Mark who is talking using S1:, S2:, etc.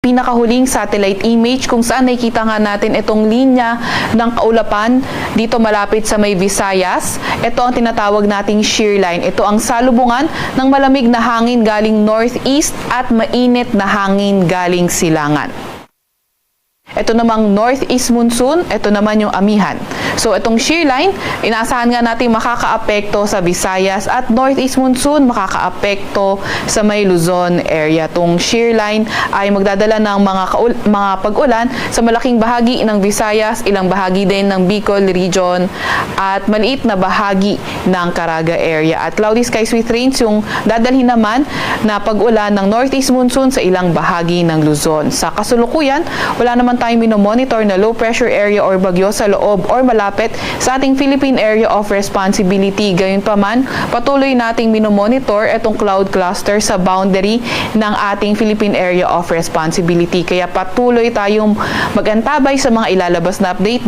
S1: pinakahuling satellite image kung saan nakikita nga natin itong linya ng kaulapan dito malapit sa may Visayas. Ito ang tinatawag nating shear line. Ito ang salubungan ng malamig na hangin galing northeast at mainit na hangin galing silangan. Ito namang northeast monsoon, ito naman yung amihan. So itong shear line, inaasahan nga natin makakaapekto sa Visayas at northeast monsoon makakaapekto sa may Luzon area. Itong shear line ay magdadala ng mga pag-ulan sa malaking bahagi ng Visayas, ilang bahagi din ng Bicol region at maliit na bahagi ng Caraga area. At cloudy skies with rains yung dadalhin naman na pag-ulan ng northeast monsoon sa ilang bahagi ng Luzon. Sa kasulukuyan, wala naman tayong minomonitor na low pressure area or bagyo sa loob or malapit sa ating Philippine Area of Responsibility. Gayunpaman, patuloy nating minomonitor itong cloud cluster sa boundary ng ating Philippine Area of Responsibility. Kaya patuloy tayong mag-antabay sa mga ilalabas na update